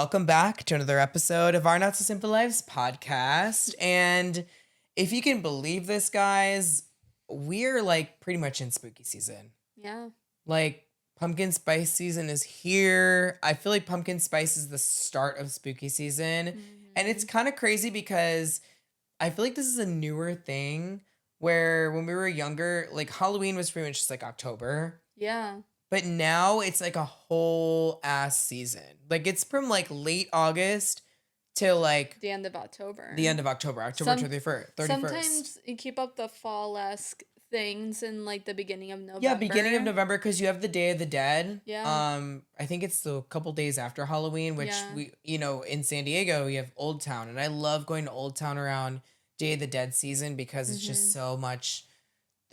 welcome back to another episode of our Not So Simple Lives podcast. And if you can believe this, guys, we're like pretty much in spooky season. Yeah. Like pumpkin spice season is here. I feel like pumpkin spice is the start of spooky season. And it's kind of crazy because I feel like this is a newer thing where when we were younger, like Halloween was pretty much just like October. Yeah. But now it's like a whole ass season. Like it's from like late August till like the end of October. October 31st. Sometimes you keep up the fall-esque things in like the beginning of November. Yeah, beginning of November because you have the Day of the Dead. Yeah. I think it's a couple days after Halloween, which we in San Diego, you have Old Town. And I love going to Old Town around Day of the Dead season because it's just so much.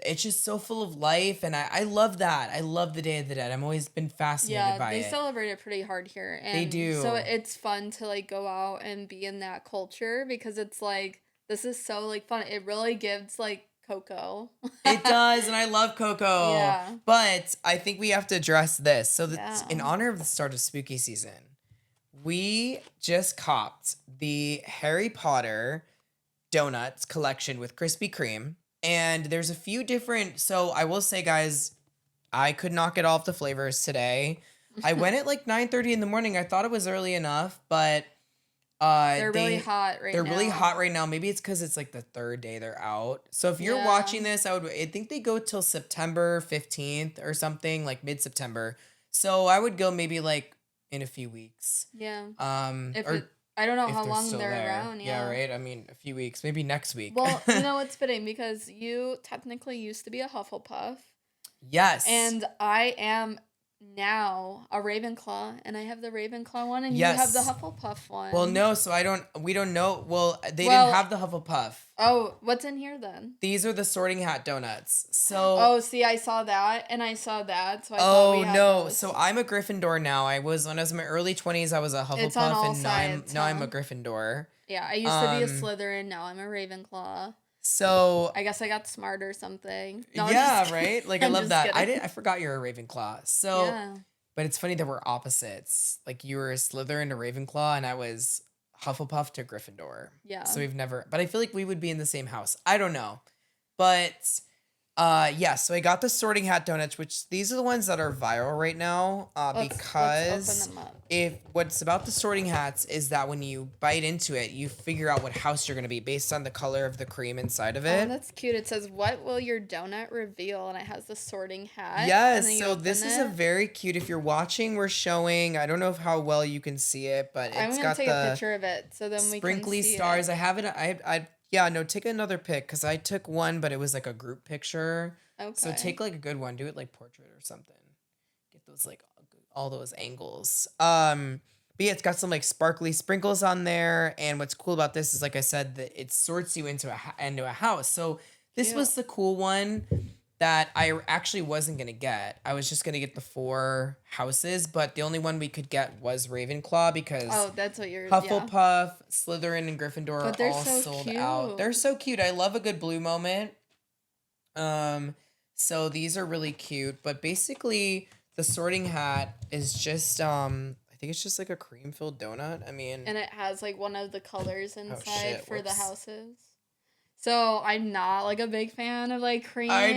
It's just so full of life, and I love that. I love the Day of the Dead. I've always been fascinated by it. Yeah, they celebrate it pretty hard here. And they do. So it's fun to, like, go out and be in that culture because it's, like, this is so, like, fun. It really gives, like, Coco. It does, and I love Coco. Yeah. But I think we have to address this. So that in honor of the start of spooky season, we just copped the Harry Potter donuts collection with Krispy Kreme. And there's a few different, so I will say, guys, I could not get all of the flavors today. I went at like 9:30 in the morning. I thought it was early enough, but they're really hot right now. They're really hot right now. Maybe it's because it's like the third day they're out. So if you're watching this, I think they go till September 15th or something, like mid-September. So I would go maybe like in a few weeks. Yeah. I don't know how long they're around. Yeah, right? I mean, a few weeks, maybe next week. Well, you know, it's fitting because you technically used to be a Hufflepuff. Yes. And I am now a Ravenclaw, and I have the Ravenclaw one, and you have the Hufflepuff one. Well, no, so we don't know. Well, they didn't have the Hufflepuff. Oh, what's in here then? These are the Sorting Hat donuts. So. Oh, see, I saw that, and I saw that, so I thought we had those. So I'm a Gryffindor now. When I was in my early 20s, I was a Hufflepuff, it's on all and sides, now I'm a Gryffindor. Yeah, I used to be a Slytherin, now I'm a Ravenclaw. So I guess I got smart or something. No, yeah, right? Like I love that. I forgot you're a Ravenclaw. So but it's funny that we're opposites. Like you were a Slytherin to Ravenclaw and I was Hufflepuff to Gryffindor. Yeah. So but I feel like we would be in the same house. I don't know. But so I got the Sorting Hat donuts, which these are the ones that are viral right now. Because let's open them up. What's about the Sorting Hats is that when you bite into it, you figure out what house you're going to be based on the color of the cream inside of it. Oh, that's cute. It says, "What will your donut reveal?" And it has the Sorting Hat. Yes, so this is a very cute. If you're watching, we're showing. I don't know how well you can see it, but it's got the take a picture of it so then we can see sprinkly stars. I have it. Take another pic because I took one, but it was like a group picture. Okay. So take like a good one. Do it like portrait or something. Get those like all those angles. But yeah, it's got some like sparkly sprinkles on there. And what's cool about this is, like I said, that it sorts you into a house. So this was the cool one that I actually wasn't gonna get. I was just gonna get the 4 houses, but the only one we could get was Ravenclaw because that's what you're Hufflepuff, Slytherin, and Gryffindor are all so sold cute. out. They're so cute. I love a good blue moment. So these are really cute, but basically the Sorting Hat is just I think it's just like a cream filled donut. I mean, and it has like one of the colors inside for the houses. So I'm not like a big fan of like cream or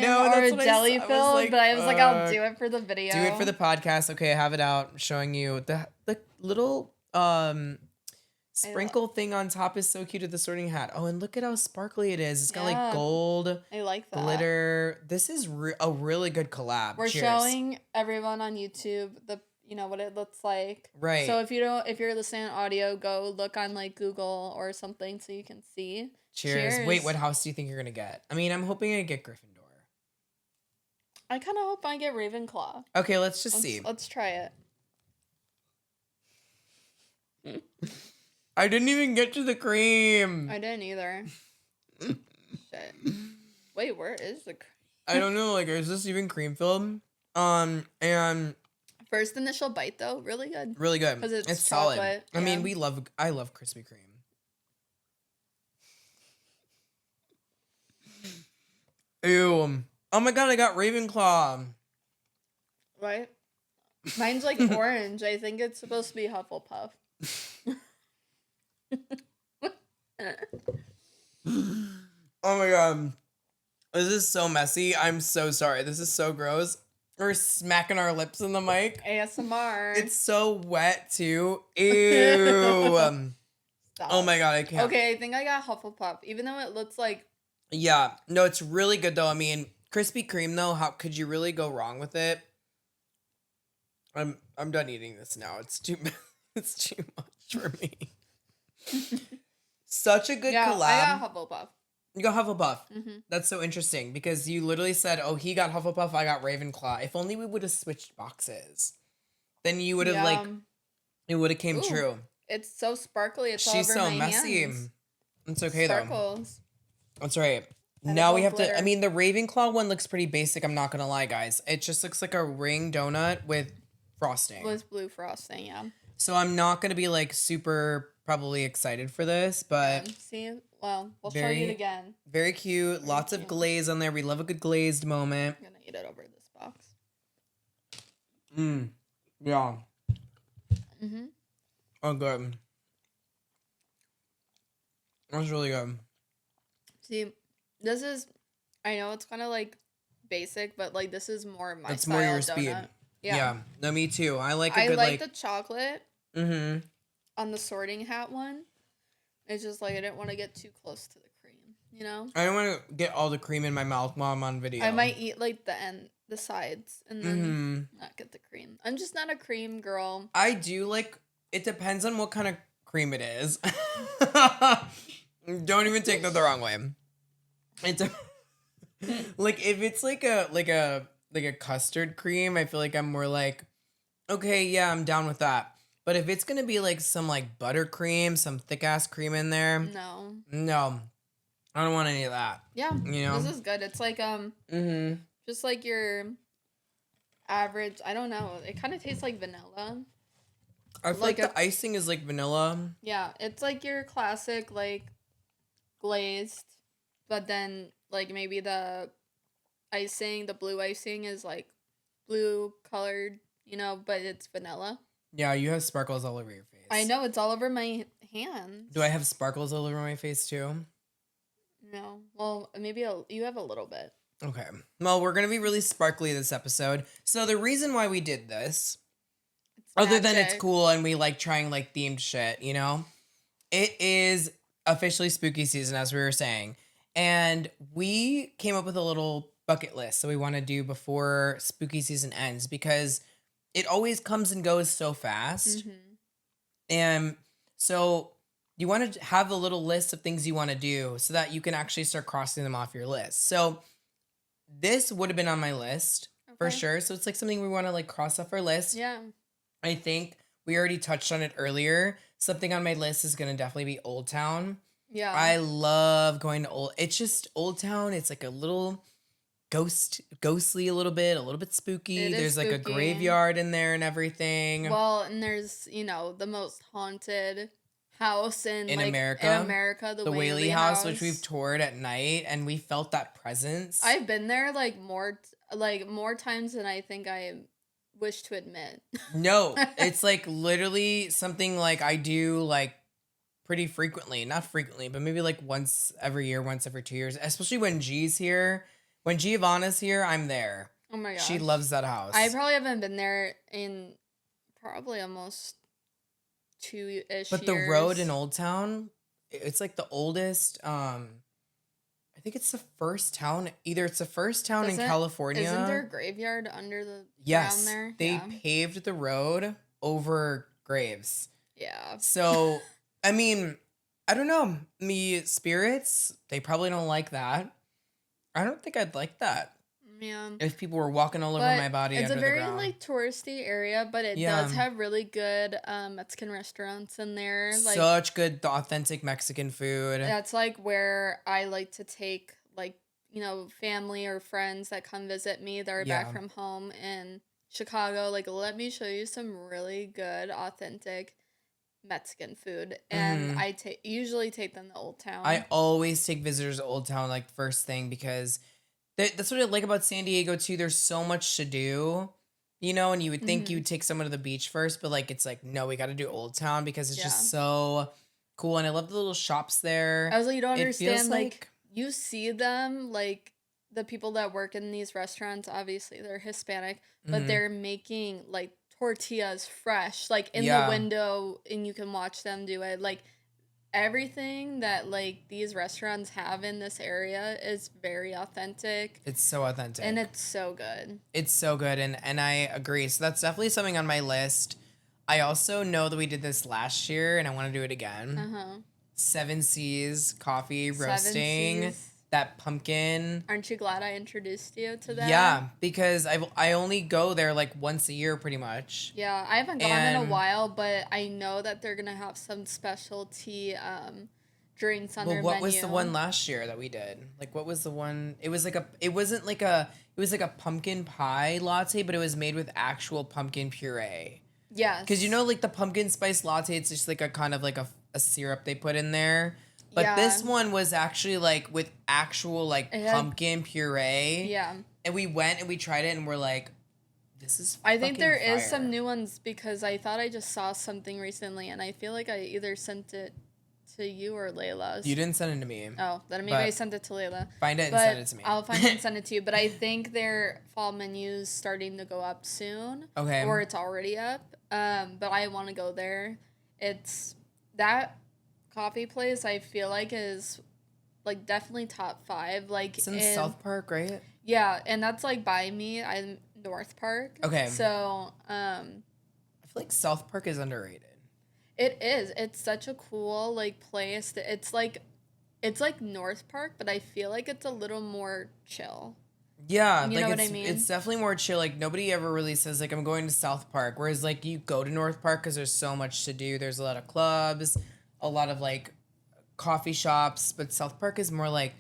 jelly filled, but I was like, I'll do it for the video. Do it for the podcast. Okay, I have it out. I'm showing you the little sprinkle thing on top is so cute with the Sorting Hat. Oh, and look at how sparkly it is. It's got like gold. I like that. Glitter. This is a really good collab. We're showing everyone on YouTube what it looks like. Right. So if you're listening on audio, go look on like Google or something so you can see. Cheers. Wait, what house do you think you're gonna get? I mean, I'm hoping I get Gryffindor. I kind of hope I get Ravenclaw. Okay, let's see. Let's try it. I didn't even get to the cream. I didn't either. Shit. Wait, where is the cream? I don't know. Like, is this even cream filled? And first initial bite though, really good. Really good. Because it's solid. Chocolate. I mean, I love Krispy Kreme. Ew. Oh my god, I got Ravenclaw. Right? Mine's like orange. I think it's supposed to be Hufflepuff. Oh my god. This is so messy. I'm so sorry. This is so gross. We're smacking our lips in the mic. ASMR. It's so wet too. Ew. Oh my god, I can't. Okay, I think I got Hufflepuff, even though it looks like. Yeah, no, it's really good though. I mean, Krispy Kreme though, how could you really go wrong with it? I'm done eating this now. It's too much for me. Such a good collab. I got Hufflepuff. You got Hufflepuff. Mm-hmm. That's so interesting because you literally said, "Oh, he got Hufflepuff, I got Ravenclaw." If only we would have switched boxes, then you would have it would have came true. It's so sparkly. It's She's all over so my messy. Hands. It's okay Sparkles. though. That's right. Now we have glitter. I mean, the Ravenclaw one looks pretty basic. I'm not gonna lie, guys. It just looks like a ring donut with frosting. With blue frosting, yeah. So I'm not gonna be like super probably excited for this, but see, well, we'll show you it again. Very cute. Lots of glaze on there. We love a good glazed moment. I'm gonna eat it over this box. Yeah. Oh, good. That was really good. See, this is, I know it's kind of like basic, but like this is more my it's style more your donut. speed. Yeah. No, me too. I like a good like the chocolate. Mm-hmm. On the sorting hat one. It's just like I didn't want to get too close to the cream, you know? I don't want to get all the cream in my mouth while I'm on video. I might eat like the sides, and then not get the cream. I'm just not a cream girl. I do like, it depends on what kind of cream it is. Don't even take that the wrong way. It's like if it's like a custard cream, I feel like I'm more like, okay, yeah, I'm down with that. But if it's gonna be like some like buttercream, some thick ass cream in there, no, I don't want any of that. Yeah, you know, this is good. It's like just like your average. I don't know. It kind of tastes like vanilla. I feel like the icing is like vanilla. Yeah, it's like your classic like glazed, but then like maybe the icing, the blue icing is like blue colored, you know, but it's vanilla. Yeah, you have sparkles all over your face. I know, it's all over my hands. Do I have sparkles all over my face too? No. Well, maybe you have a little bit. Okay. Well, we're going to be really sparkly this episode. So the reason why we did this, other than it's cool and we like trying like themed shit, you know, it is officially spooky season, as we were saying. And we came up with a little bucket list that we want to do before spooky season ends because it always comes and goes so fast. And so you want to have a little list of things you want to do so that you can actually start crossing them off your list. So this would have been on my list for sure. So it's like something we want to like cross off our list. Yeah. I think we already touched on it earlier. Something on my list is going to definitely be Old Town. Yeah. I love going to it's just Old Town. It's like a little ghostly a little bit spooky. There's spooky. Like a graveyard in there and everything. Well, and there's, you know, the most haunted house in like, America, the Whaley house, which we've toured at night, and we felt that presence. I've been there like more times than I think I wish to admit. No, it's like literally something like I do like pretty frequently. Not frequently, but maybe like once every year, once every 2 years, especially when G's here. When Giovanna's here, I'm there. Oh my gosh. She loves that house. I probably haven't been there in probably almost 2-ish years. But the road in Old Town, it's like the oldest, I think it's the first town. Either it's the first town in California. Isn't there a graveyard under the ground there? They paved the road over graves. Yeah. So, I mean, I don't know. Me spirits, they probably don't like that. I don't think I'd like that. Yeah. If people were walking all over my body under the ground. It's a very like touristy area, but it does have really good Mexican restaurants in there. Like, such good, authentic Mexican food. That's like where I like to take like, you know, family or friends that come visit me that are back from home in Chicago. Like, let me show you some really good, authentic Mexican food, and I usually take them to Old Town. I always take visitors to Old Town like first thing because that's what I like about San Diego too. There's so much to do you know, and you would think Mhm. you'd take someone to the beach first, but like it's like no, we got to do Old Town because it's Yeah. just so cool, and I love the little shops there. I was like, you don't It feels understand, like, like you see them, like, the people that work in these restaurants, obviously, they're Hispanic, but mhm, they're making, like, tortillas fresh, like, in the yeah, window, and you can watch them do it. Like, everything that, like, these restaurants have in this area is very authentic, it's so and authentic. it's so good. It's so good, and I agree. So that's definitely something on my list. I also know that we did this last year, and I want to do it again. Uh-huh. Seven Seas coffee Seven roasting Seas. that pumpkin. Aren't you glad I introduced you to that? Yeah, because I only go there like once a year, pretty much. Yeah, I haven't gone in a And while, but I know that they're gonna have some specialty drinks on well, their what was the one menu. last year that we did? Like, what was the one? It was like a. It wasn't like a. It was like a pumpkin pie latte, but it was made with actual pumpkin puree. Because you Yes. know, like the pumpkin spice latte, it's just like a kind of like a syrup they put in there. But Yeah. this one was actually like with actual like It had pumpkin puree. yeah. And we went and we tried it and we're like, this is I think fucking there is some fire. new ones because I thought I just saw something recently and I feel like I either sent it to you or You Layla's. didn't send it to me, Oh, then maybe I but sent it to Layla. find it and send But it to me. I'll find it and send it to you. But I think their fall menu's starting to go up soon. Okay. Or it's already up. But I want to go there. It's that coffee place I feel like is like definitely top 5. Like It's in in South Park, right? yeah, and that's like by me. I'm North Park. Okay. So I feel like South Park is underrated. it is. It's such a cool like place. It's like North Park, but I feel like it's a little more chill. Yeah, You like know what I it's mean? definitely more chill. Like nobody ever really says like I'm going to South Park, whereas like you go to North Park because there's so much to do. There's a lot of clubs, a lot of like coffee shops, but South Park is more like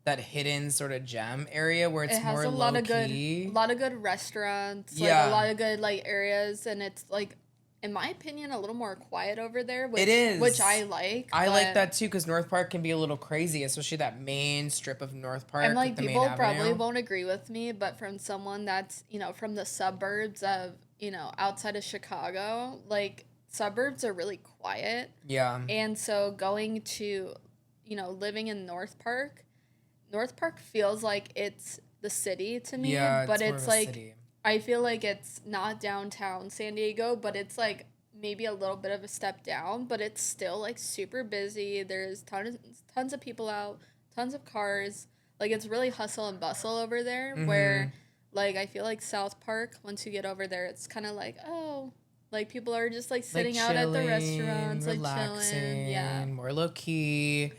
that hidden sort of gem area where It it's has more a lot low of key. good restaurants, like a Yeah, lot of good like areas, and it's like, in my opinion, a little more quiet over there, it which is. I like. I like But that too because North Park can be a little crazy, especially that main strip of North I'm Park, like like, the main people probably avenue. won't agree with me, but from someone that's from the suburbs of outside of Chicago, like suburbs are really quiet, Yeah, and so going to living in North Park feels like it's the city to me, yeah, but it's more of it's a like city. I feel like it's not downtown San Diego, but it's like maybe a little bit of a step down, but it's still like super busy. There's tons of people out, tons of cars. Like it's really hustle and bustle over there Mm-hmm. where like I feel like South Park, once you get over there, it's kind of like, oh, like people are just like Like sitting out at the chilling, restaurants, like chilling. Yeah. relaxing, more low key.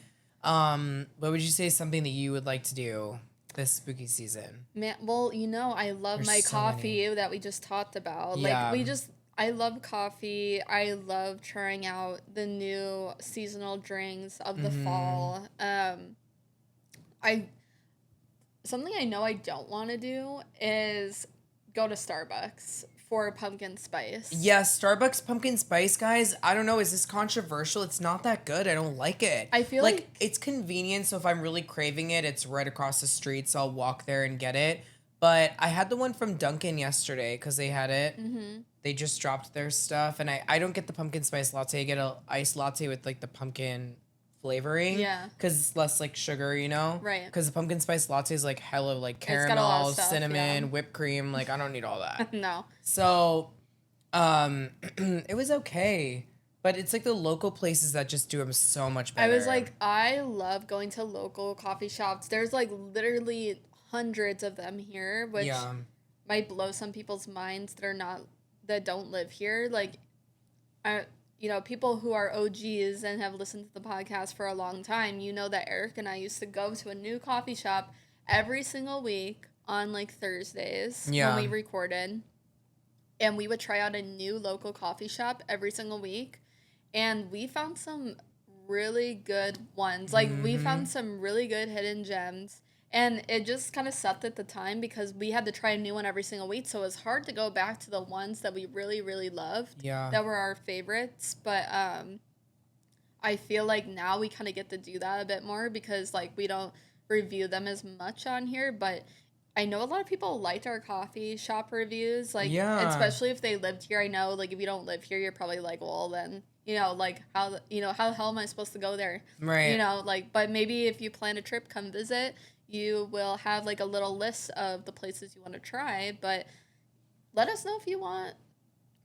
What would you say is something that you would like to do this spooky season? Man, well, I love There's my so many. coffee that we just talked about. Like, Yeah. I love coffee. I love trying out the new seasonal drinks of the Mm-hmm. fall. I Something I know I don't want to do is go to Starbucks for pumpkin spice. Yeah, Starbucks pumpkin spice, guys. I don't know. Is this controversial? It's not that good. I don't like it. I feel Like, like it's convenient. So if I'm really craving it, it's right across the street. So I'll walk there and get it. But I had the one from Dunkin' yesterday because they had it. mhm. They just dropped their stuff. And I don't get the pumpkin spice latte. I get a iced latte with like the pumpkin flavoring Yeah. because it's less like sugar, you know? Right. Because the pumpkin spice latte is like hella like It's got a lot of caramel, stuff, cinnamon, whipped cream. Like, I don't need all that. yeah. No. So it was okay, but it's like the local places that just do them so much I better. was like, I love going to local coffee shops. There's like literally hundreds of them here, which Yeah, might blow some people's minds that don't live here. Like, I people who are OGs and have listened to the podcast for a long time, that Eric and I used to go to a new coffee shop every single week on like Thursdays when yeah, we recorded, and we would try out a new local coffee shop every single week, and we found some really good ones. Like we mm-hmm. found some really good hidden gems. And it just kind of sucked at the time because we had to try a new one every single week. So it was hard to go back to the ones that we really, really loved Yeah, that were our favorites. But I feel like now we kind of get to do that a bit more because like we don't review them as much on here. But I know a lot of people liked our coffee shop reviews, like Yeah. especially if they lived here. I know, like if you don't live here, you're probably like, well, then like how the hell am I supposed to go there? Right. Like, but maybe if you plan a trip, come visit. You will have like a little list of the places you want to try, but let us know if you want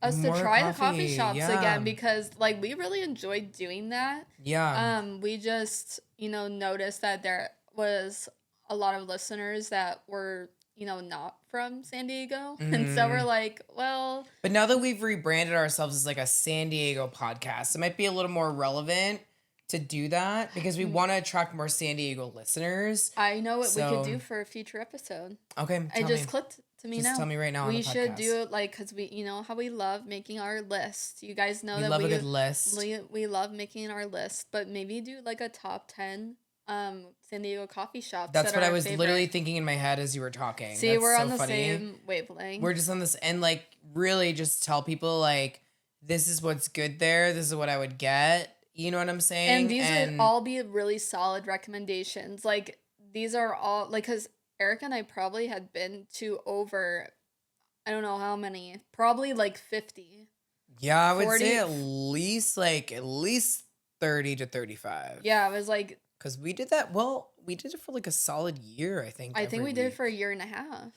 us to More try the coffee coffee. shops Yeah. again because like we really enjoyed doing that. Yeah. We just, noticed that there was a lot of listeners that were, not from San Diego. And so we're Hmm. like, well, But now that we've rebranded ourselves as like a San Diego podcast, it might be a little more relevant to do that because we mm, want to attract more San Diego listeners. I know what we could So, do for a future episode. okay, It tell just me. clicked to me Just tell now. me right now on the We should podcast. do it like because you know how we love making our list. You guys know We that love a good list. we love making our list, but maybe do like a top 10 San Diego coffee shops That's that what are I our was literally favorite. thinking in my head as you were talking. See, That's we're on so the funny. same wavelength. We're just on this and like really just tell people like this is what's good there. This is what I would get. You know what I'm And saying? these would And all be really solid recommendations. Like these are all like cuz Eric and I probably had been to over I don't know how many, probably like 50, yeah, I would say 40. at least 30 to 35. Yeah, it was like Cuz we did that we did it for like a solid year, I think, I think every we did it for a week. year and a half.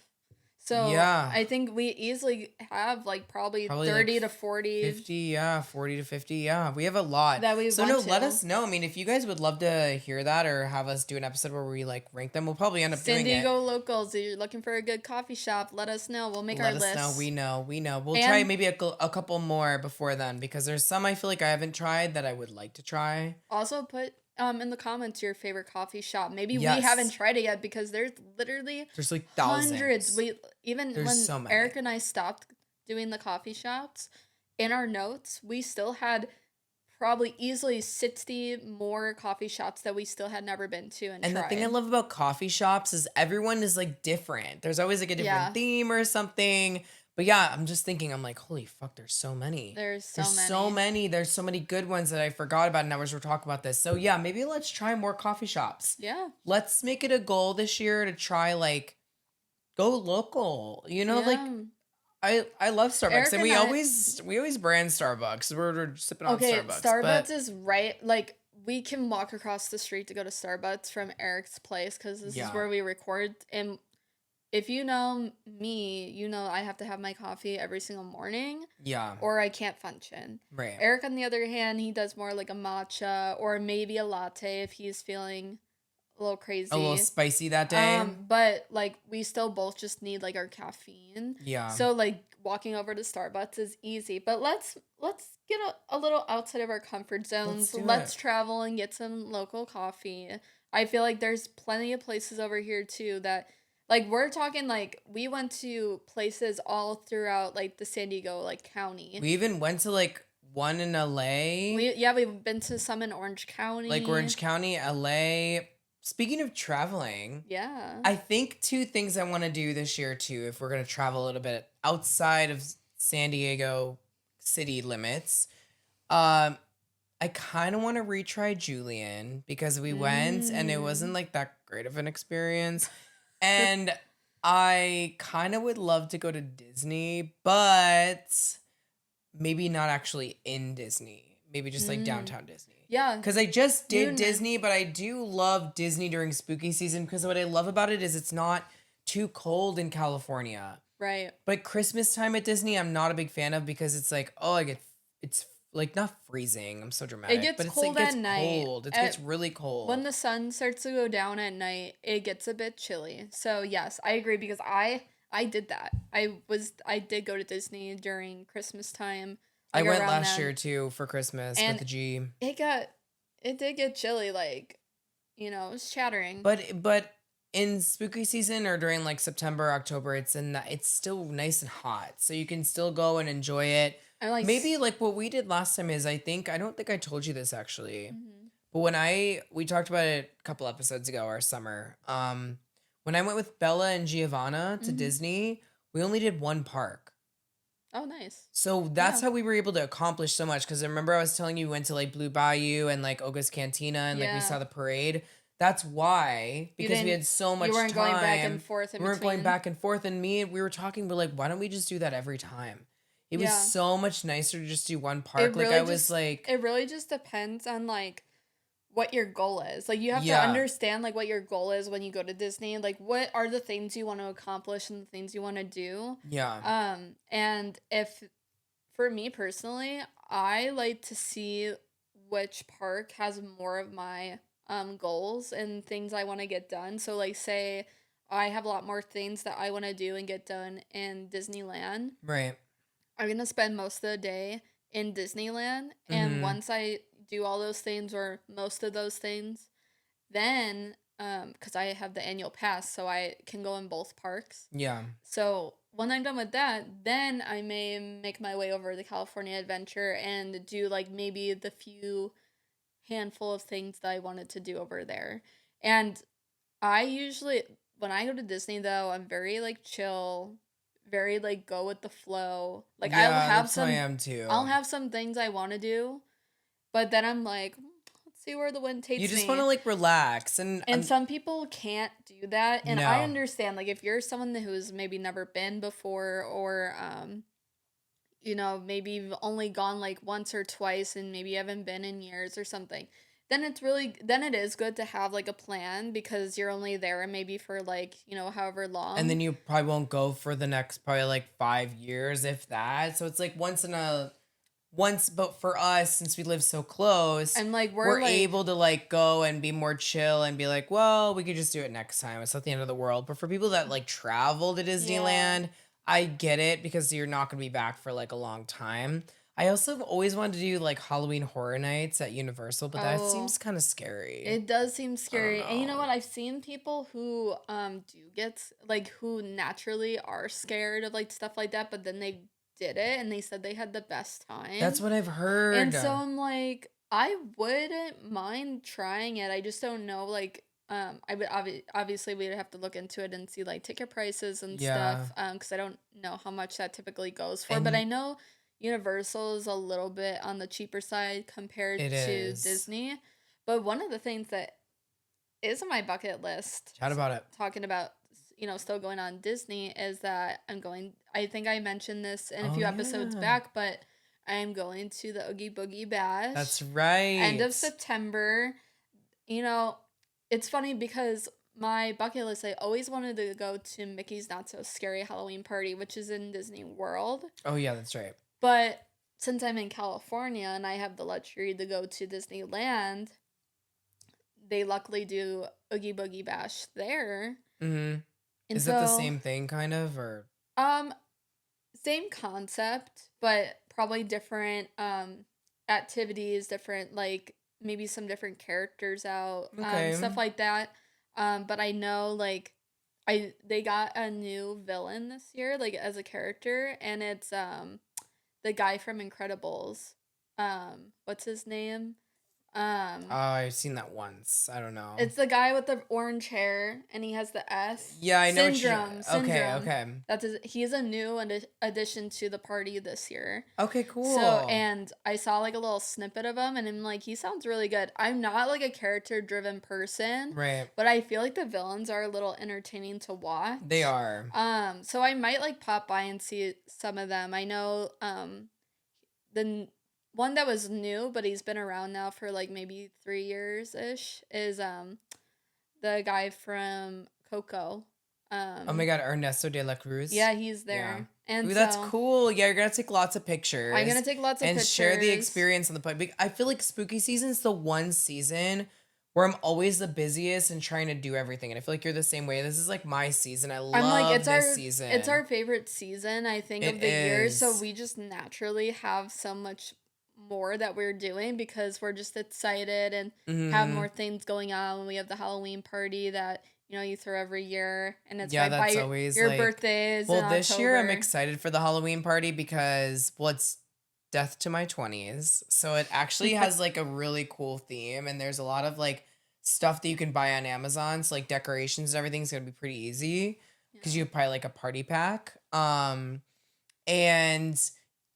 So Yeah. I think we easily have like probably Probably like 30 to 40 50, yeah, 40 to 50. Yeah, we have a lot. that we So no, went let to. us know. I mean, if you guys would love to hear that or have us do an episode where we like rank them, we'll probably end up San doing it. Diego locals, if you're looking for a good coffee shop, let us know. We'll make our Let us know. list. We know. We know. We'll try And maybe a couple more before then because there's some I feel like I haven't tried that I would like to try. also put in the comments your favorite coffee shop. Maybe we haven't Yes. tried it yet because there's literally There's like hundreds. thousands. We even There's when so many. Eric and I stopped doing the coffee shops, in our notes, we still had probably easily 60 more coffee shops that we still had never been to and And the thing I tried. love about coffee shops is everyone is like different. There's always like a different Yeah, theme or something. But yeah, I'm just thinking, I'm like, holy fuck, there's so many. there's There's so so many. many. There's so many good ones that I forgot about now as we're talking about this. So yeah, maybe let's try more coffee shops. Yeah, Let's make it a goal this year to try like go local. You know, like yeah. I love Starbucks Eric and and we always brand Starbucks. We're sipping on okay, Starbucks, but Starbucks is right. Like we can walk across the street to go to Starbucks from Eric's place because this is yeah, where we record. And if you know me, you know I have to have my coffee every single morning yeah, or I can't function. right. Eric, on the other hand, he does more like a matcha or maybe a latte if he's feeling a little A little crazy. spicy that day. But like we still both just need like our caffeine. Yeah. So like walking over to Starbucks is easy. But let's get a little outside of our comfort Let's zones. do Let's it. travel and get some local coffee. I feel like there's plenty of places over here too that like we're talking like we went to places all throughout like the San Diego like county. We even went to like one in LA, We've been to some in Orange like County. Orange County, LA. Speaking of traveling, Yeah. I think two things I want to do this year too, if we're going to travel a little bit outside of San Diego city limits. Um, I kind of want to retry Julian because we went and it wasn't Mm. like that great of an experience. And I kind of would love to go to Disney, but maybe not actually in Disney. Maybe just like Mm. downtown Disney. Yeah. Because I just did You know. Disney, but I do love Disney during spooky season because what I love about it is it's not too cold in California. Right. But Christmas time at Disney, I'm not a big fan of because it's like, oh, it's like not freezing. I'm so dramatic, gets but it's cold like at gets night. cold. It At gets really cold. When the sun starts to go down at night, it gets a bit chilly. So yes, I agree because I did that. I did go to Disney during Christmas time, I like went around last then, year too for Christmas with and the G. it did get chilly. Like it was chattering. But in spooky season or during like September, October, it's still nice and hot. So you can still go and enjoy it. I'm like Maybe like what we did last time is I don't think I told you this actually. Mhm. But we talked about it a couple episodes ago, our summer. When I went with Bella and Giovanna to Mhm. Disney, we only did one park. Oh, nice. So that's Yeah. how we were able to accomplish so much. Because I remember I was telling you we went to like Blue Bayou and like Oga's Cantina and like we Yeah. saw the parade. That's why, You because we didn't had so you much weren't going back and time. forth in We weren't going between. back and forth, and we were talking, we're like, why don't we just do that every time? It was Yeah. so much nicer to just do one It park. Like I really was just like, it really just depends on like what your goal is. Like you have to yeah, understand like what your goal is when you go to Disney. Like what are the things you want to accomplish and the things you want to do. yeah, And if for me personally, I like to see which park has more of my goals and things I want to get done. So like say I have a lot more things that I want to do and get done in Disneyland. right. I'm gonna spend most of the day in Disneyland, and Mm-hmm. once I do all those things or most of those things, then because I have the annual pass, so I can go in both parks. Yeah. So when I'm done with that, then I may make my way over to California Adventure and do like maybe the few handful of things that I wanted to do over there. And I usually, when I go to Disney though, I'm very like chill, very like go with the flow. Like Yeah, that's how I am I'll too. have some things I want to do, but then I'm like, let's see where the wind You takes just want to me. like relax and And some people can't do that, and I no. understand. Like if you're someone who's maybe never been before, or maybe you've only gone like once or twice, and maybe you haven't been in years or something. Then it is good to have like a plan because you're only there maybe for like, however And long. then you probably won't go for the next probably like 5 years, if that. So it's like once, but for us, since we live so close, And like we're we're like, able to like go and be more chill and be like, well, we could just do it next time. It's not the end of the world. But for people that like travel to yeah. Disneyland, I get it because you're not gonna be back for like a long time. I also have always wanted to do like Halloween Horror Nights at Universal, but that Oh, seems kind of scary. it does seem I don't scary. And you know know. what? I've seen people who do like who naturally are scared of like stuff like that, but then they did it and they said they had the best That's time. what I've And heard. so I'm like, I wouldn't mind trying it. I just don't know like I would obviously we'd have to look into it and see like ticket prices and Yeah. stuff cuz I don't know how much that typically goes for, but I And know Universal is a little bit on the cheaper side compared it to is. Disney. But one of the things that is on my bucket list, Chat about it. talking about, still going on Disney, is that I think I mentioned this in a Oh few episodes yeah. back, but I'm going to the Oogie Boogie That's Bash end right. of September. You know, it's funny because my bucket list, I always wanted to go to Mickey's Not So Scary Halloween Party, which is in Disney World. Oh yeah, that's right. But since I'm in California and I have the luxury to go to Disneyland, they luckily do Oogie Boogie Bash there. Mm-hmm. And Is that the so, same thing kind of or um, same concept, but probably different activities, different like maybe some different characters out, okay. stuff like that. But I know like they got a new villain this year, like as a character, and it's the guy from Incredibles. What's his name? Oh, Um, I've seen that once. I don't know. it's the guy with the orange hair, and he has the S. Yeah, I know what you're Syndrome. okay, Syndrome. okay. He's a new addition to the party this year. Okay, So, cool. and I saw like a little snippet of him, and I'm like, he sounds really good. I'm not like a character driven person, Right. but I feel like the villains are a little entertaining to They watch. are. So I might like pop by and see some of them. I know the one that was new, but he's been around now for like maybe 3 years ish, is the guy from Coco. Oh my Um, god, Ernesto de la Cruz. yeah, he's Yeah. there, and Ooh, that's so cool. Yeah, you're gonna take lots of I'm gonna pictures take lots of and share the pictures. experience on the plane. I feel like spooky season's the one season where I'm always the busiest and trying to do everything. And I feel like you're the same way. This is like my season. I I'm like, love this it's season. our favorite season, I think, It of the year. So is. we just naturally have so much more that we're doing because we're just excited and have Mm-hmm. more things going on. We have the Halloween party that you throw every year, and it's Yeah, right by that's always your like, birthday is in well, this year I'm October. excited for the Halloween party because, well, it's Death to My 20s. So it actually has like a really cool theme, and there's a lot of like stuff that you can buy on Amazon. So like decorations and everything's gonna be pretty easy because Yeah. you buy like a party pack. And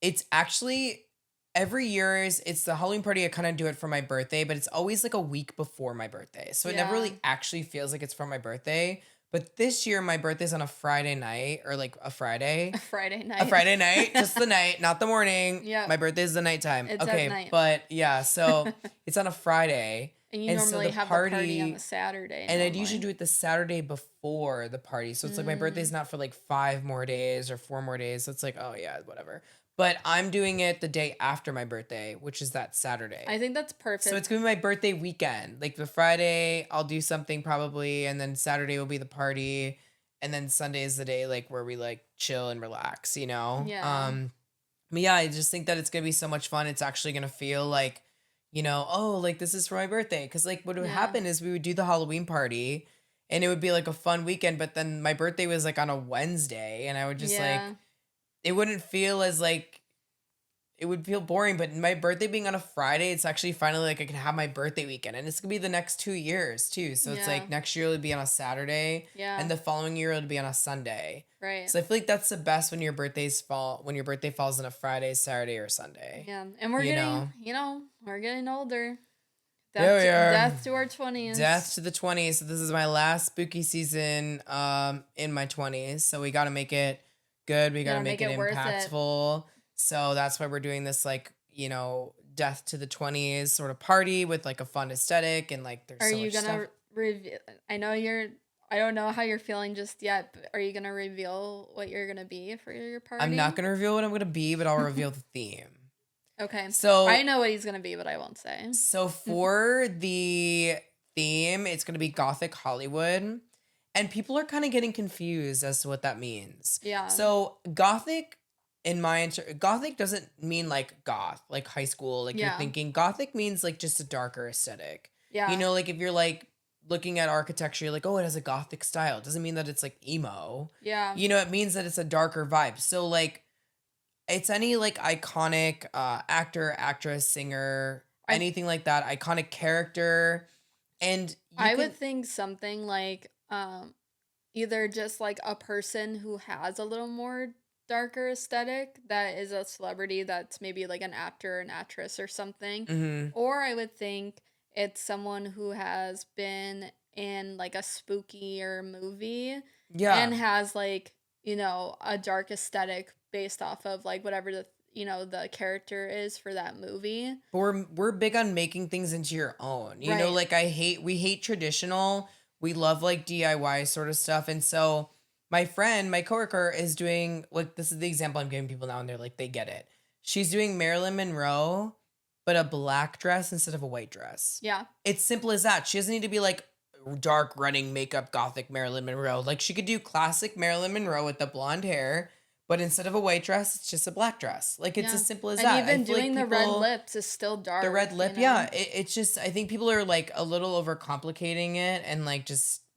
it's actually every year it's the Halloween party. I kind of do it for my birthday, but it's always like a week before my birthday. So it never Yeah. really actually feels like it's for my birthday. But this year my birthday's on a Friday night or like a Friday. A Friday A night. Friday night, just the night, not the morning. Yep. My birthday's the nighttime. It's at Okay, night. but yeah, so it's on a Friday. And you And so normally the have the party on the Saturday. and I'd normally. usually do it the Saturday before the party. So it's like my birthday's not for like 5 more days or 4 more days. So it's like, oh yeah, whatever. But I'm doing it the day after my birthday, which is that Saturday. I think that's perfect. So it's gonna be my birthday weekend. Like the Friday, I'll do something probably, and then Saturday will be the party, and then Sunday is the day like where we like chill and relax, you know? Yeah. But yeah, I just think that it's gonna be so much fun. It's actually gonna feel like, oh, like this is for my birthday. Cause like what would Yeah. happen is we would do the Halloween party and it would be like a fun weekend, but then my birthday was like on a Wednesday and I would just like Yeah. it wouldn't feel as like it would feel boring, but my birthday being on a Friday, it's actually finally like I can have my birthday weekend. And it's gonna be the next 2 years too. So it's Yeah. like next year it'll be on a Saturday. Yeah. And the following year it'll be on a Sunday. Right. So I feel like that's the best when your birthday falls on a Friday, Saturday, or Sunday. Yeah. And we're You getting, know? we're getting older. There we are. Death to our 20s. Death to the 20s. So this is my last spooky season in my 20s. So we gotta make it good. We gotta make it worth it. impactful. So that's why we're doing this like, death to the 20s sort of party with like a fun aesthetic and like there's Are so you much gonna stuff. reveal? I don't know how you're feeling just yet, but are you gonna reveal what you're gonna be for your party? I'm not gonna reveal what I'm gonna be, but I'll reveal the theme. Okay. So I know what he's gonna be, but I won't say. So for the theme, it's going to be Gothic Hollywood. And people are kind of getting confused as to what that means. Yeah. So Gothic, Gothic doesn't mean like goth, like high school. Like you're Yeah. thinking Gothic means like just a darker aesthetic. Yeah. Like if you're like looking at architecture, you're like, oh, it has a Gothic style. It doesn't mean that it's like emo. Yeah. It means that it's a darker vibe. So like it's any like iconic actor, actress, singer, anything like that, iconic character. And I would think something like either just like a person who has a little more darker aesthetic that is a celebrity that's maybe like an actor or an actress or something. Mm-hmm. Or I would think it's someone who has been in like a spookier movie and has like, a dark aesthetic based off of like whatever the character is for that movie. But we're big on making things into your own. Right. Like we hate traditional. We love like DIY sort of stuff. And so my coworker is doing like this is the example I'm giving people now and they're like they get it. She's doing Marilyn Monroe, but a black dress instead of a white dress. Yeah. It's simple as that. She doesn't need to be like dark running makeup Gothic Marilyn Monroe. Like she could do classic Marilyn Monroe with the blonde hair. But instead of a white dress, it's just a black dress. Like, it's as simple as that. And even doing the red lips is still dark. The red lip, yeah. It's just, I think people are, like, a little overcomplicating it. And, like,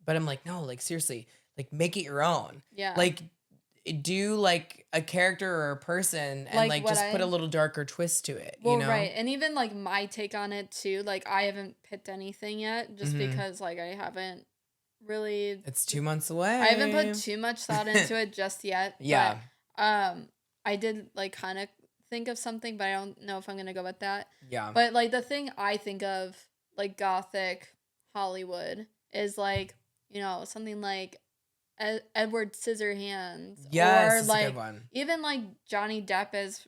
but I'm like, no, like, seriously. Like, make it your own. Yeah. Like, do, like, a character or a person and, like just put a little darker twist to it, Right. And even, like, my take on it, too. Like, I haven't picked anything yet just because, like, I haven't really... It's 2 months away. I haven't put too much thought into it just yet. Yeah. But, I did like kind of think of something, but I don't know if I'm gonna go with that. Yeah. But like the thing I think of like Gothic Hollywood is like something like Edward Scissorhands. Yes, or that's like a good one. even like Johnny Depp as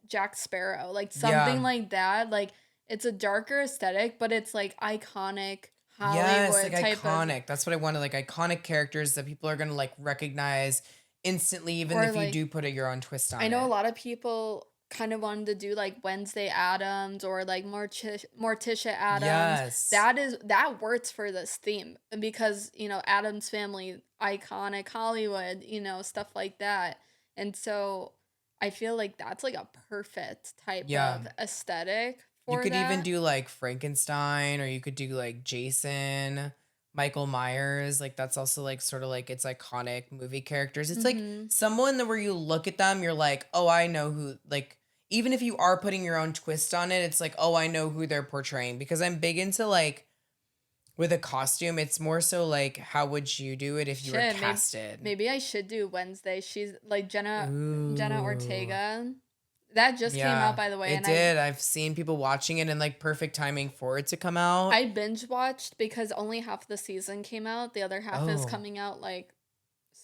Jack Sparrow, like something like that. Like it's a darker aesthetic, but it's like iconic. Hollywood like type iconic. That's what I wanted. Like iconic characters that people are gonna like recognize instantly, even if you do put your own twist on it. I know a lot of people kind of wanted to do like Wednesday Addams or like Morticia Addams. Yes. That works for this theme because Addams Family, iconic Hollywood, stuff like that. And so I feel like that's like a perfect type of aesthetic. You could even do like Frankenstein, or you could do like Jason, Michael Myers. Like that's also like sort of like it's iconic movie characters. It's like someone that where you look at them, you're like, oh, I know who. Like even if you are putting your own twist on it, it's like, oh, I know who they're portraying. Because I'm big into like with a costume, it's more so like how would you do it if you were casted? Maybe I should do Wednesday. She's like Jenna Ortega. That just came out, Yeah, by the way, it and did. I've seen people watching it and like perfect timing for it to come out. I binge watched because only half the season came out. The other half is Oh. coming out like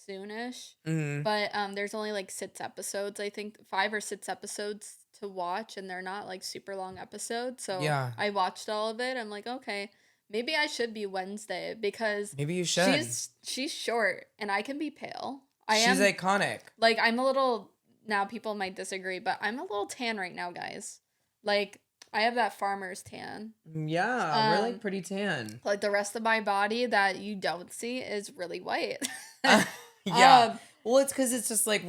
soonish. Mm. But there's only like 6 episodes, I think 5 or 6 episodes to watch, and they're not like super long episodes. So Yeah. I watched all of it. I'm like, okay, maybe I should be Wednesday because Maybe you should. she's short and I can be pale. I She's am iconic. like I'm a little now people might disagree, but I'm a little tan right now, guys. Like I have that farmer's tan. Yeah, we're like pretty tan. Like the rest of my body that you don't see is really white. Yeah. um Well, it's because it's just like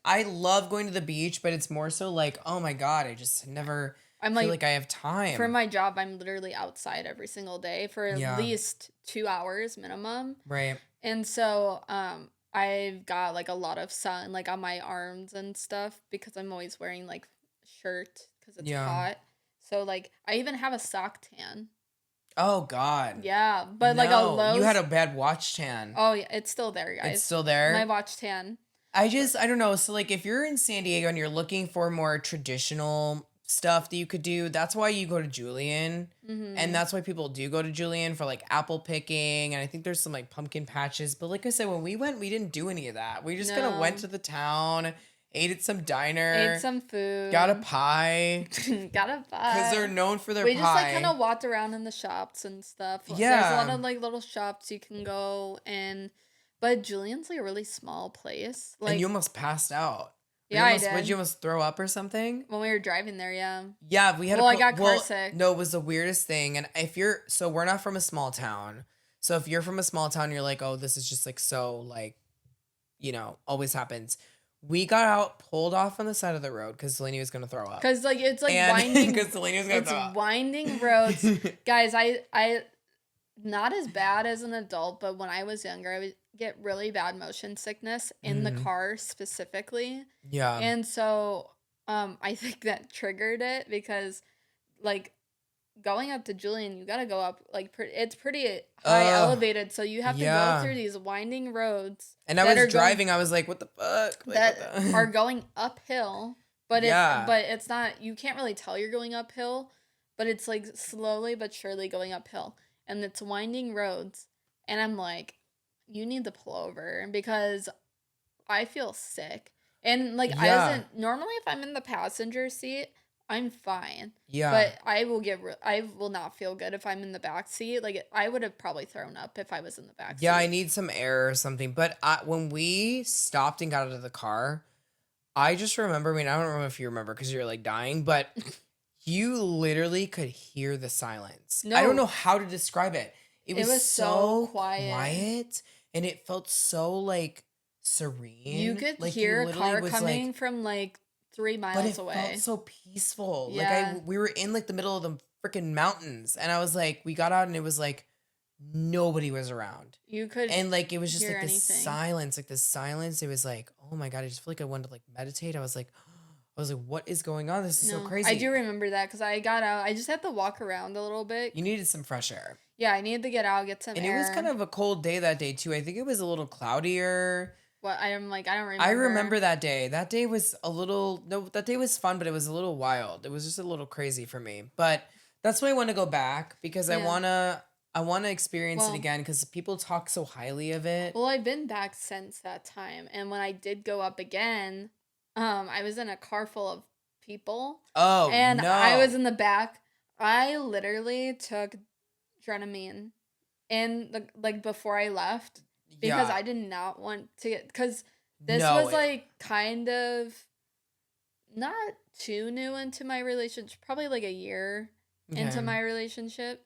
I love going to the beach, but it's more so like, oh my God, I just never I'm feel like like I have time. for my job, I'm literally outside every single day for at Yeah. least 2 hours minimum. Right. And so I've got like a lot of sun like on my arms and stuff because I'm always wearing like shirt because it's Yeah. hot. So like I even have a sock tan. Oh God. Yeah, but like a low. You had a bad watch tan. Oh yeah, it's still there, guys. It's still there. My watch tan. I don't know. So like if you're in San Diego and you're looking for more traditional stuff that you could do, that's why you go to Julian. Mm-hmm. And that's why people do go to Julian for like apple picking. And I think there's some like pumpkin patches. But like I said, when we went, we didn't do any of that. We just kind of went to the town, ate at some diner. Ate some food. Got a pie. Got a pie. Because they're known for their pie. We just like kind of walked around in the shops and stuff. Yeah. There's a lot of like little shops you can go in. But Julian's like a really small place. Like, and you almost passed out. Yeah, I did. Would you almost throw up or something? When we were driving there, yeah. Yeah, we had I got car sick. No, it was the weirdest thing. And so we're not from a small town. So if you're from a small town, you're like, oh, this is just like so like, always happens. We got out, pulled off on the side of the road because Delaney was gonna throw up. Because like it's like winding. Because Delaney was gonna throw up. It's winding roads, guys. I not as bad as an adult, but when I was younger, I would get really bad motion sickness in the car specifically. Yeah. And so I think that triggered it because like going up to Julian, you got to go up like it's pretty high elevated, so you have to go through these winding roads. And I was driving, I was like, what the fuck? Like, are going uphill, but it's not, you can't really tell you're going uphill, but it's like slowly but surely going uphill. And it's winding roads. And I'm like, you need to pull over because I feel sick. And like normally if I'm in the passenger seat, I'm fine. Yeah. But I will not feel good if I'm in the back seat. Like I would have probably thrown up if I was in the back seat. Yeah, I need some air or something. But when we stopped and got out of the car, I just remember, I don't remember if you remember because you're like dying, but you literally could hear the silence. No. I don't know how to describe it. It was so quiet and it felt so like serene. You could hear a car coming from like 3 miles away. But it felt so peaceful. Yeah. Like we were in like the middle of the freaking mountains and I was like, we got out and it was like nobody was around. You could and like it was just like this silence. It was like, oh my God, I just feel like I wanted to like meditate. I was like, what is going on? This is so crazy. I do remember that because I got out. I just had to walk around a little bit. You needed some fresh air. Yeah, I needed to get out, get some air. And it was kind of a cold day that day too. I think it was a little cloudier. What? I don't remember. I remember that day. That day was that day was fun, but it was a little wild. It was just a little crazy for me. But that's why I want to go back because I want to experience it again because people talk so highly of it. Well, I've been back since that time. And when I did go up again, I was in a car full of people. Oh, and no. I was in the back. I literally took Dramamine before I left because I did not want to get, because this was like kind of not too new into my relationship, probably like a year into my relationship.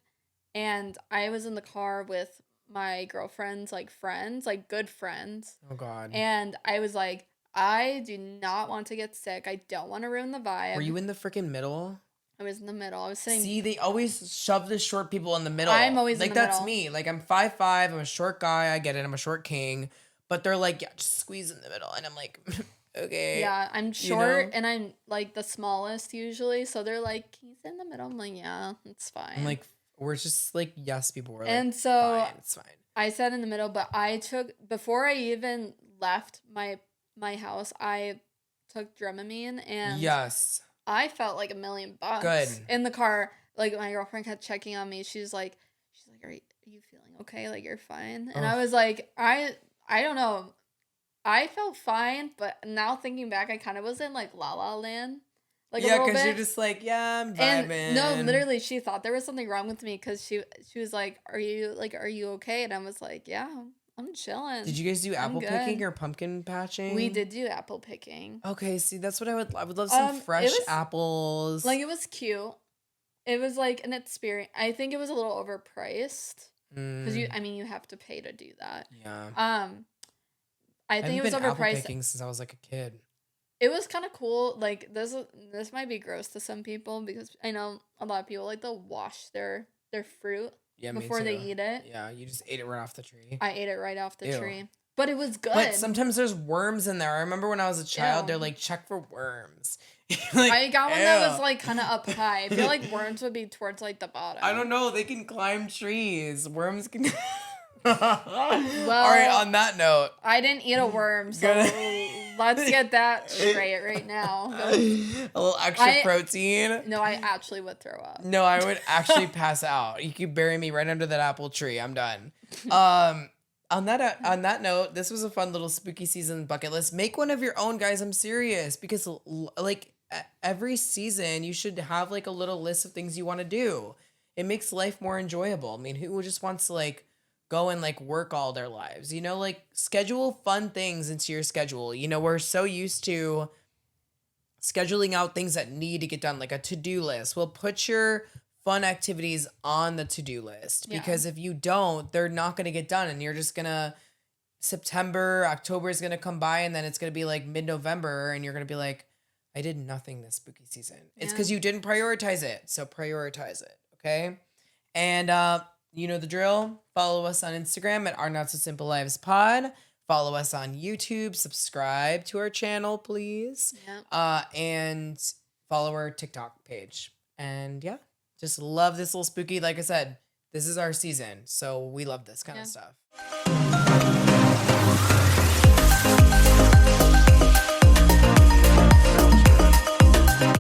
And I was in the car with my girlfriend's like friends, like good friends. Oh God. And I was like, I do not want to get sick. I don't want to ruin the vibe. Were you in the freaking middle? I was in the middle. I was saying. See, they always shove the short people in the middle. I'm always like in the middle. That's me. Like I'm 5'5", I'm a short guy. I get it. I'm a short king. But they're like, yeah, just squeeze in the middle, and I'm like, okay. Yeah, I'm short and I'm like the smallest usually. So they're like, can you sit in the middle? I'm like, yeah, it's fine. I'm like, we're just like yes people. We're and like, so fine, it's fine. I sat in the middle, but before I even left my house, I took Dramamine, and Yes. I felt like $1,000,000 Good. in the car. Like, my girlfriend kept checking on me. She's like, are you feeling okay? Like, you're fine? And I was like, I don't know. I felt fine, but now thinking back, I kind of was in like La La Land, like a Yeah, little because you're bit. just like, yeah, I'm And no, vibing. literally, she thought there was something wrong with me because she was like, are you okay? And I was like, yeah, I'm chilling. Did you guys do I'm apple picking good. or pumpkin patching? We did do apple picking. Okay, see, that's what I would love some It fresh was apples. like, it was cute. It was like an experience. I think it was a little overpriced because Mm, you have to pay to do that. yeah. I I think haven't it was been apple overpriced. picking since I was like a kid. It was kind of cool. Like, this might be gross to some people because I know a lot of people like to wash their fruit Yeah, me before they too. eat it. Yeah, you just ate it right off the tree. I ate it right off the Ew. tree, but it was good. But sometimes there's worms in there. I remember when I was a child, they're Ew. like, check for worms. Like, I got one that was ew. like kind of up high. I feel like worms would be towards like the bottom. I don't know. They can climb trees. Worms can. All Well, right. On that note, I didn't eat a worm, so let's get that straight right now. a little extra protein. No, I actually would throw up. No, I would actually pass out. You could bury me right under that apple tree. I'm done. On that note, this was a fun little spooky season bucket list. Make one of your own, guys. I'm serious, because like every season you should have like a little list of things you want to do. It makes life more enjoyable. I mean, who just wants to like go and like work all their lives? You know, like schedule fun things into your schedule. You know, we're so used to scheduling out things that need to get done, like a to-do list. Well, put your fun activities on the to-do list, because if you don't, they're not going to get done, and you're just going to October is going to come by, and then it's going to be like mid-November, and you're going to be like, I did nothing this spooky season. It's because you didn't prioritize it. So prioritize it. Okay. And you know the drill. Follow us on Instagram at Our Not So Simple Lives Pod. Follow us on YouTube. Subscribe to our channel, please. And follow our TikTok page. And yeah, just love this little spooky. Like I said, this is our season, so we love this kind of stuff.